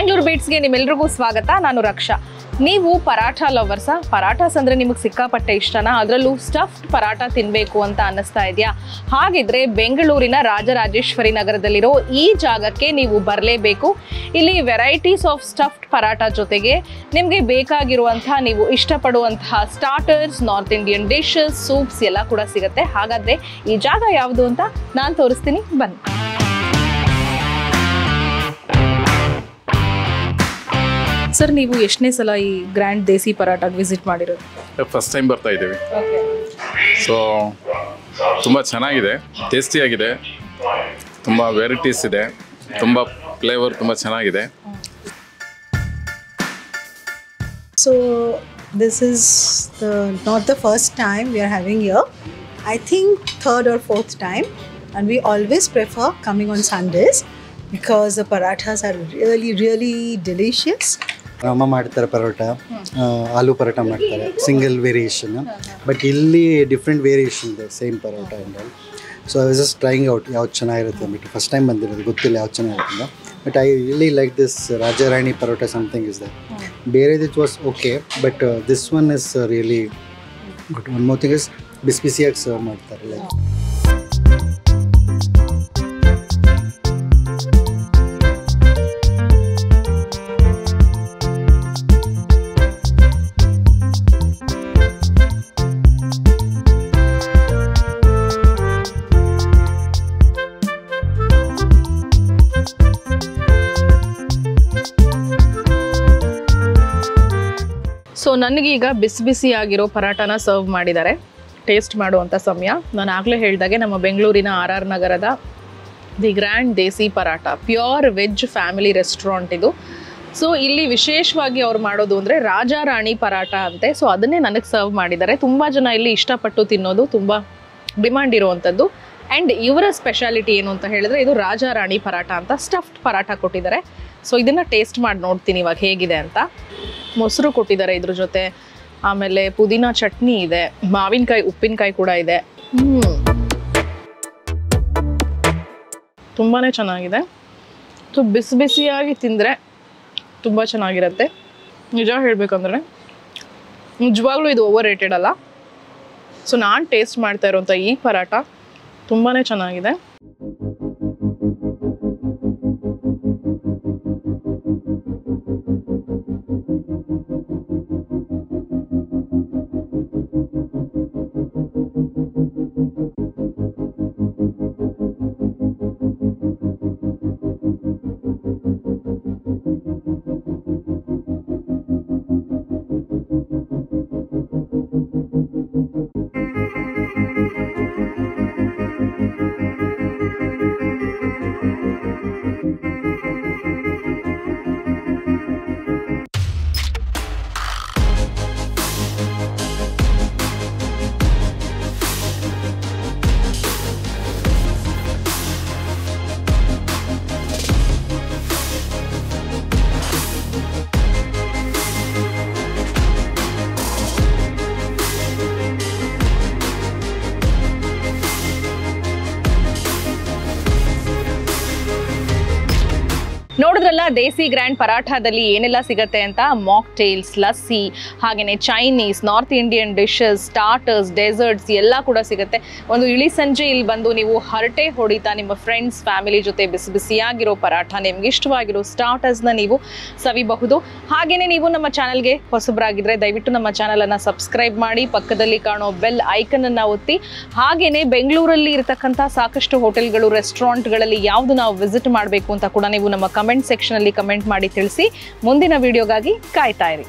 ಬ್ಯಾಂಗ್ಳೂರ್ ಬೀಟ್ಸ್ಗೆ ನಿಮ್ಮೆಲ್ಲರಿಗೂ ಸ್ವಾಗತ. ನಾನು ರಕ್ಷಾ. ನೀವು ಪರಾಠ ಲವರ್ಸ? ಪರಾಠಾಸ್ ಅಂದರೆ ನಿಮಗೆ ಸಿಕ್ಕಾಪಟ್ಟೆ ಇಷ್ಟನಾ? ಅದರಲ್ಲೂ ಸ್ಟಫ್ಡ್ ಪರಾಠ ತಿನ್ನಬೇಕು ಅಂತ ಅನ್ನಿಸ್ತಾ ಇದೆಯಾ? ಹಾಗಿದ್ರೆ ಬೆಂಗಳೂರಿನ ರಾಜರಾಜೇಶ್ವರಿ ನಗರದಲ್ಲಿರೋ ಈ ಜಾಗಕ್ಕೆ ನೀವು ಬರಲೇಬೇಕು. ಇಲ್ಲಿ ವೆರೈಟೀಸ್ ಆಫ್ ಸ್ಟಫ್ಡ್ ಪರಾಠ ಜೊತೆಗೆ ನಿಮಗೆ ಬೇಕಾಗಿರುವಂಥ ನೀವು ಇಷ್ಟಪಡುವಂತಹ starters, north Indian dishes, soups ಎಲ್ಲ ಕೂಡ ಸಿಗುತ್ತೆ. ಹಾಗಾದರೆ ಈ ಜಾಗ ಯಾವುದು ಅಂತ ನಾನು ತೋರಿಸ್ತೀನಿ, ಬನ್ನಿ. ಸರ್, ನೀವು ಎಷ್ಟನೇ ಸಲ ಈ ಗ್ರ್ಯಾಂಡ್ ದೇಸಿ ಪರಾಠಗೆ ವಿಸಿಟ್ ಮಾಡಿರೋದು? ಫಸ್ಟ್ ಟೈಮ್ ಬರ್ತಾ ಇದ್ದೀವಿ. ಸೊ ತುಂಬ ಚೆನ್ನಾಗಿದೆ, ಟೇಸ್ಟಿಯಾಗಿದೆ, ತುಂಬ ವೆರೈಟೀಸ್ ಇದೆ, ತುಂಬ ಫ್ಲೇವರ್ ತುಂಬ ಚೆನ್ನಾಗಿದೆ. So this is not the first time we are having here. I think third or fourth time, and we always prefer coming on Sundays because the parathas are really delicious. ಅಮ್ಮ ಮಾಡ್ತಾರೆ ಪರೋಟ, ಆಲೂ ಪರೋಟ ಮಾಡ್ತಾರೆ, single variation. But ಇಲ್ಲಿ different variation ಇದೆ same paratha and all. So I was just trying out ಯಾವ್ದು ಚೆನ್ನಾಗಿರುತ್ತೆ ಅಂದ್ಬಿಟ್ಟು. First time ಬಂದಿರೋದು, ಗೊತ್ತಿಲ್ಲ ಯಾವ್ದು ಚೆನ್ನಾಗಿರುತ್ತೆ. But I really like this Rajarani paratha. Something is that. ಬೇರೆದು it was okay, but this one is really good. One more thing is ಬಿಸಿಯಾಗಿ serve ಮಾಡ್ತಾರೆ. ಲೈಕ್ ಸೊ ನನಗೀಗ ಬಿಸಿಯಾಗಿರೋ ಪರಾಟನ ಸರ್ವ್ ಮಾಡಿದ್ದಾರೆ. ಟೇಸ್ಟ್ ಮಾಡುವಂಥ ಸಮಯ. ನಾನು ಆಗಲೇ ಹೇಳಿದಾಗೆ ನಮ್ಮ ಬೆಂಗಳೂರಿನ RR ನಗರದ the grand Desi paratha, pure veg family restaurant ಇದು. ಸೊ ಇಲ್ಲಿ ವಿಶೇಷವಾಗಿ ಅವ್ರು ಮಾಡೋದು ಅಂದರೆ ರಾಜಾರಾಣಿ ಪರಾಟ ಅಂತೆ. ಸೊ ಅದನ್ನೇ ನನಗೆ ಸರ್ವ್ ಮಾಡಿದ್ದಾರೆ. ತುಂಬ ಜನ ಇಲ್ಲಿ ಇಷ್ಟಪಟ್ಟು ತಿನ್ನೋದು, ತುಂಬ ಡಿಮ್ಯಾಂಡ್ ಇರುವಂಥದ್ದು. ಆ್ಯಂಡ್ ಇವರ ಸ್ಪೆಷಾಲಿಟಿ ಏನು ಅಂತ ಹೇಳಿದ್ರೆ ಇದು ರಾಜಾರಾಣಿ ಪರಾಟ ಅಂತ ಸ್ಟಫ್ಡ್ ಪರಾಟ ಕೊಟ್ಟಿದ್ದಾರೆ. ಸೊ ಇದನ್ನು ಟೇಸ್ಟ್ ಮಾಡಿ ನೋಡ್ತೀನಿ ಇವಾಗ ಹೇಗಿದೆ ಅಂತ. ಮೊಸರು ಕೊಟ್ಟಿದ್ದಾರೆ ಇದ್ರ ಜೊತೆ, ಆಮೇಲೆ ಪುದೀನ ಚಟ್ನಿ ಇದೆ, ಮಾವಿನಕಾಯಿ ಉಪ್ಪಿನಕಾಯಿ ಕೂಡ ಇದೆ. ತುಂಬಾ ಚೆನ್ನಾಗಿದೆ. ಸೊ ಬಿಸಿಯಾಗಿ ತಿಂದರೆ ತುಂಬ ಚೆನ್ನಾಗಿರುತ್ತೆ. ನಿಜ ಹೇಳಬೇಕಂದ್ರೆ ನಿಜವಾಗ್ಲೂ ಇದು ಓವರ್ ರೇಟೆಡ್ ಅಲ್ಲ. ಸೊ ನಾನು ಟೇಸ್ಟ್ ಮಾಡ್ತಾ ಇರೋಂಥ ಈ ಪರಾಟ ತುಂಬಾ ಚೆನ್ನಾಗಿದೆ. ನೋಡಿದ್ರಲ್ಲ ದೇಸಿ ಗ್ರ್ಯಾಂಡ್ ಪರಾಠದಲ್ಲಿ ಏನೆಲ್ಲ ಸಿಗುತ್ತೆ ಅಂತ. ಮಾಕ್ ಟೇಲ್ಸ್, ಲಸ್ಸಿ, ಹಾಗೆಯೇ Chinese, north Indian dishes, starters, deserts ಎಲ್ಲ ಕೂಡ ಸಿಗುತ್ತೆ. ಒಂದು ಇಳಿ ಸಂಜೆ ಇಲ್ಲಿ ಬಂದು ನೀವು ಹರಟೆ ಹೊಡಿತಾ ನಿಮ್ಮ ಫ್ರೆಂಡ್ಸ್, ಫ್ಯಾಮಿಲಿ ಜೊತೆ ಬಿಸಿಯಾಗಿರೋ ಪರಾಠ, ನಿಮ್ಗೆ ಇಷ್ಟವಾಗಿರೋ ಸ್ಟಾರ್ಟರ್ಸ್ನ ನೀವು ಸವಿಬಹುದು. ಹಾಗೆಯೇ ನೀವು ನಮ್ಮ ಚಾನಲ್ಗೆ ಹೊಸಬರಾಗಿದ್ದರೆ ದಯವಿಟ್ಟು ನಮ್ಮ ಚಾನಲನ್ನು ಸಬ್ಸ್ಕ್ರೈಬ್ ಮಾಡಿ, ಪಕ್ಕದಲ್ಲಿ ಕಾಣೋ ಬೆಲ್ ಐಕನನ್ನು ಒತ್ತಿ. ಹಾಗೆಯೇ ಬೆಂಗಳೂರಲ್ಲಿ ಇರತಕ್ಕಂಥ ಸಾಕಷ್ಟು ಹೋಟೆಲ್ಗಳು, ರೆಸ್ಟೋರೆಂಟ್ಗಳಲ್ಲಿ ಯಾವುದು ನಾವು ವಿಸಿಟ್ ಮಾಡಬೇಕು ಅಂತ ಕೂಡ ನೀವು ನಮ್ಮ ಕಮೆಂಟ್ ಸೆಕ್ಷನ್ ಅಲ್ಲಿ ಕಮೆಂಟ್ ಮಾಡಿ ತಿಳಿಸಿ. ಮುಂದಿನ ವಿಡಿಯೋಗಾಗಿ ಕಾಯ್ತಾ ಇರಿ.